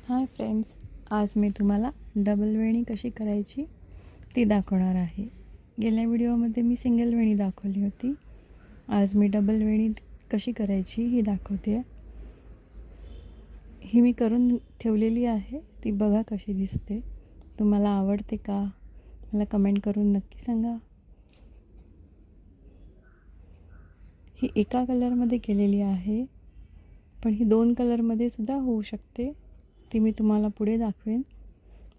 Hi friends, आज मी तुम्हाला double वेणी कशी करायची ती दाखवणार आहे. गेल्या व्हिडिओमध्ये मी सिंगल वेणी दाखवली होती. आज मी डबल वेणी कशी करायची ही दाखवते आहे. ही मी करून ठेवलेली आहे, ती बघा कशी दिसते. तुम्हाला आवडते का मला कमेंट करून नक्की सांगा. ही एका कलरमध्ये केलेली आहे, पण ही 2 कलरमध्ये सुद्धा होऊ शकते. ती मी तुम्हाला पुढे दाखवेन,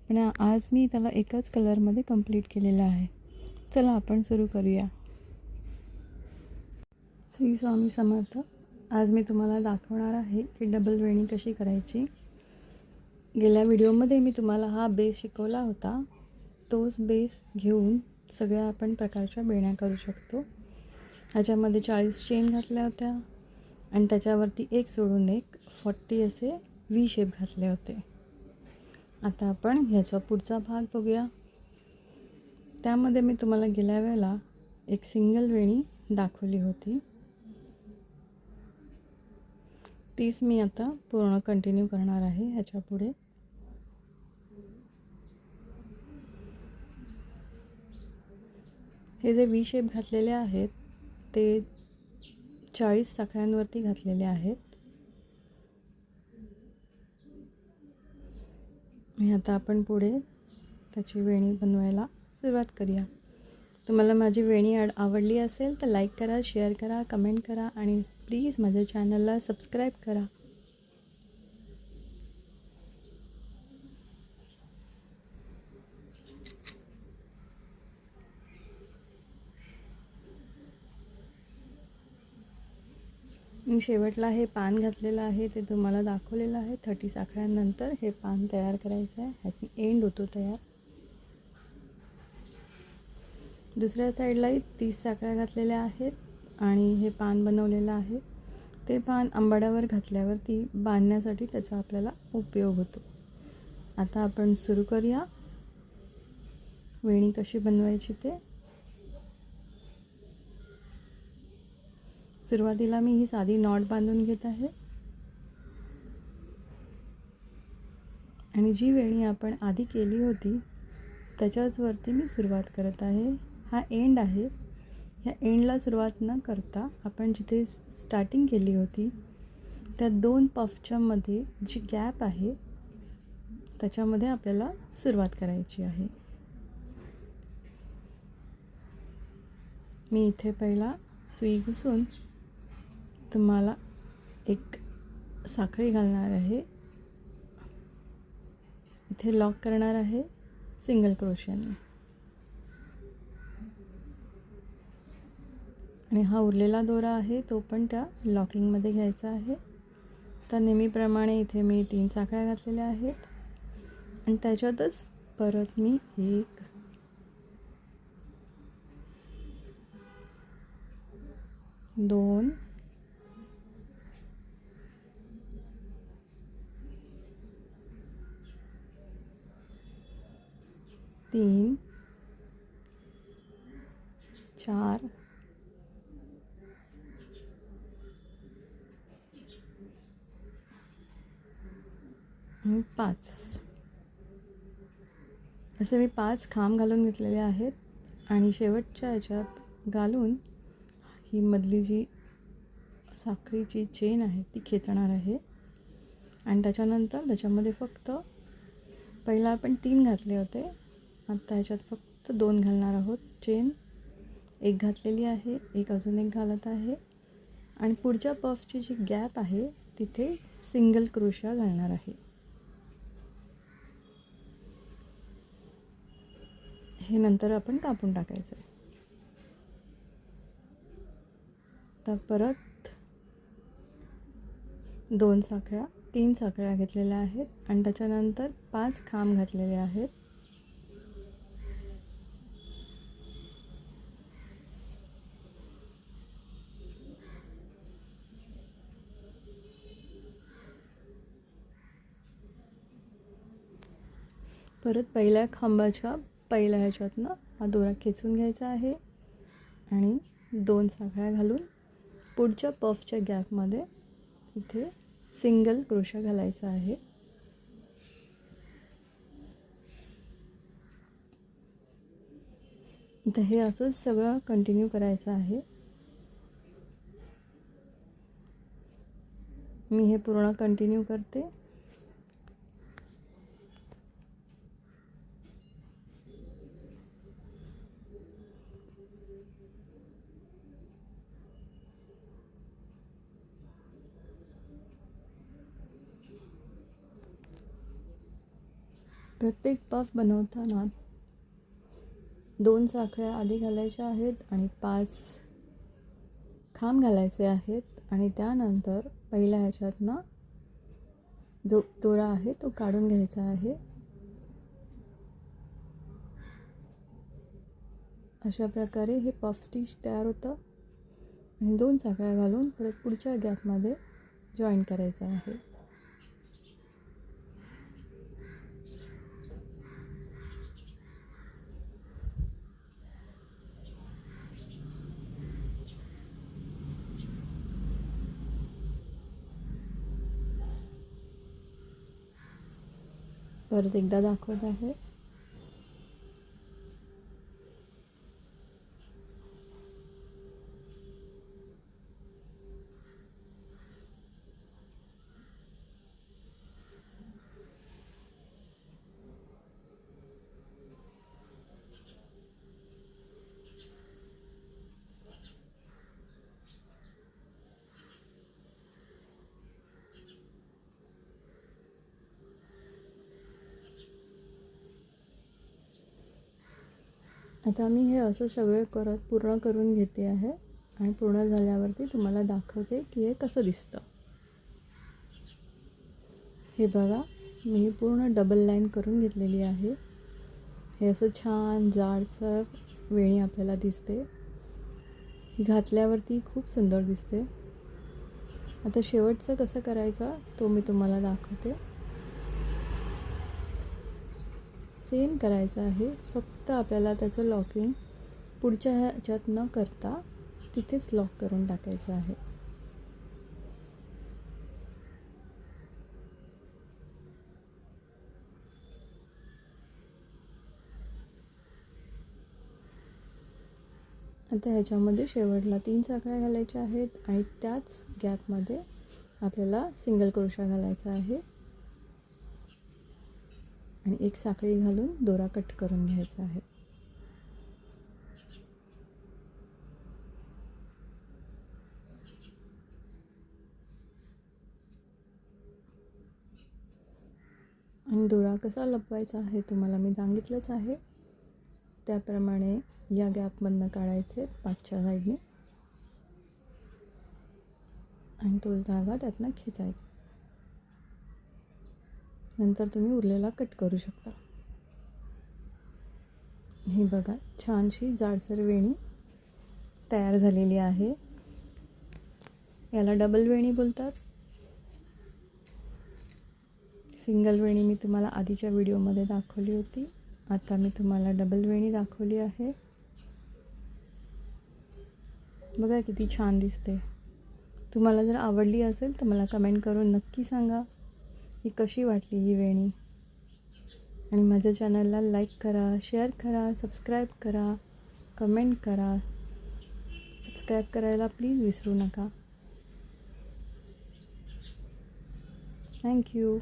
पण आज मी त्याला एकच कलरमध्ये कंप्लीट केलेलं आहे. चला आपण सुरू करूया. श्री स्वामी समर्थ. आज मी तुम्हाला दाखवणार आहे की डबल वेणी कशी करायची. गेल्या व्हिडिओमध्ये मी तुम्हाला हा बेस शिकवला होता. तोच बेस घेऊन सगळ्या आपण प्रकारच्या वेण्या करू शकतो. ह्याच्यामध्ये 40 चेन घातल्या होत्या आणि त्याच्यावरती एक सोडून एक 40 असे व्ही शेप घातले होते. आता आपण ह्याचा पुढचा भाग बघूया. त्यामध्ये मी तुम्हाला गेल्या वेळेला एक सिंगल वेणी दाखवली होती, तीच मी आता पूर्ण कंटिन्यू करणार आहे. ह्याच्या पुढे हे जे व्ही शेप घातलेले आहेत ते 40 साखळ्यांवरती घातलेले आहेत. आणि आता आपण पुढे त्याची वेणी बनवायला सुरुवात करूया. तुम्हाला माझी वेणी आवडली असेल तर लाईक करा, शेअर करा, कमेंट करा आणि प्लीज माझ्या चॅनलला सबस्क्राईब करा. मी शेवटला हे पान घातलेलं आहे, ते तुम्हाला दाखवलेलं आहे. 30 साखळ्यांनंतर हे पान तयार करायचं आहे. ह्याची एंड होतो तयार. दुसऱ्या साईडलाही 30 साखळ्या घातलेल्या आहेत आणि हे पान बनवलेलं आहे. ते पान आंबाड्यावर घातल्यावरती बांधण्यासाठी त्याचा आपल्याला उपयोग होतो. आता आपण सुरू करूया वेणी कशी बनवायची ते. सुरुवातीला मी ही साधी नॉट बांधून घेत आहे आणि जी वेणी आपण आधी केली होती त्याच्याच वरती मी सुरुवात करत आहे. हा एंड आहे. ह्या एंडला सुरुवात न करता आपण जिथे स्टार्टिंग केली होती त्या 2 पफच्या मध्ये जी गॅप आहे त्याच्यामध्ये आपल्याला सुरुवात करायची आहे. मी इथे पहिला सुई घुसून तुम्हाला एक साखळी घालणार आहे. इथे लॉक करणार आहे सिंगल क्रोशियाने आणि हा उरलेला दोरा आहे तो पण त्या लॉकिंगमध्ये घ्यायचा आहे. तर नेहमीप्रमाणे इथे मी 3 साखळ्या घातलेल्या आहेत आणि त्याच्यातच परत मी 1 2 3 4 आणि 5 असे मी 5 खांब घालून घेतलेले आहेत आणि शेवटच्या ह्याच्यात घालून ही मधली जी साखळीची चेन आहे ती खेचणार आहे आणि त्याच्यानंतर त्याच्यामध्ये फक्त पहिला आपण 3 घातले होते, आता ह्याच्यात फक्त 2 घालणार आहोत. चेन 1 घातलेली आहे, एक अजून 1 घालत आहे आणि पुढच्या पफची जी गॅप आहे तिथे सिंगल क्रोशिया घालणार आहे. हे नंतर आपण कापून टाकायचं आहे. तर परत 2 साखळ्या 3 साखळ्या घेतलेल्या आहेत आणि त्याच्यानंतर 5 खांब घातलेले आहेत. परत पहिल्या खांबाच्या पहिल्या ह्याच्यातनं हा दोरा खेचून घ्यायचा आहे आणि 2 साखळ्या घालून पुढच्या पफच्या गॅपमध्ये इथे सिंगल क्रोशा घालायचा आहे. तर हे असंच सगळं कंटिन्यू करायचं आहे. मी हे पूर्ण कंटिन्यू करते. प्रत्येक पफ बनवताना 2 साखळ्या आधी घालायच्या आहेत आणि 5 खांब घालायचे आहेत आणि त्यानंतर पहिल्या ह्याच्यातनं जो दोरा आहे तो काढून घ्यायचा आहे. अशा प्रकारे हे पफ स्टिच तयार होतं आणि 2 साखळ्या घालून परत पुढच्या गॅपमध्ये जॉईन करायचं आहे. परत एकदा दाखवत आहे. आता मी हे असं सगळं पूर्ण करून घेते आहे आणि पूर्ण झाल्यावरती तुम्हाला दाखवते की हे कसं दिसतं. हे बघा, मी पूर्ण डबल लाईन करून घेतलेली आहे. हे असं छान जाडसर वेणी आपल्याला दिसते. ही घातल्यावरती खूप सुंदर दिसते. आता शेवटचं कसं करायचं तो मी तुम्हाला दाखवते. सेम करायचं आहे, फक्त आपल्याला त्याचं लॉकिंग पुढच्या ह्याच्यात न करता तिथेच लॉक करून टाकायचं आहे. आता ह्याच्यामध्ये शेवटला 3 साखळ्या घालायच्या आहेत आणि त्याच गॅपमध्ये आपल्याला सिंगल क्रोशा घालायचा आहे आणि एक साखळी घालून दोरा कट करून घ्यायचा आहे. आणि दोरा कसा लपवायचा आहे तुम्हाला मी सांगितलंच आहे. त्याप्रमाणे या गॅपमधनं काढायचे पाठच्या साईडने आणि तोच धागा त्यातनं खेचायचा. नंतर तुम्ही उरलेला कट करू शकता. हे बघा, छानशी जाडसर वेणी तयार झालेली आहे. याला डबल वेणी बोलतात. सिंगल वेणी मी तुम्हाला आधीच्या व्हिडिओमध्ये दाखवली होती. आता मी तुम्हाला डबल वेणी दाखवली आहे. बघा किती छान दिसते. तुम्हाला जर आवडली असेल तर मला कमेंट करून नक्की सांगा की कशी वाटली ही वेणी. आणि माझ्या चॅनलला लाईक करा, शेअर करा, सबस्क्राईब करा, कमेंट करा. सबस्क्राईब करायला प्लीज विसरू नका. थँक्यू.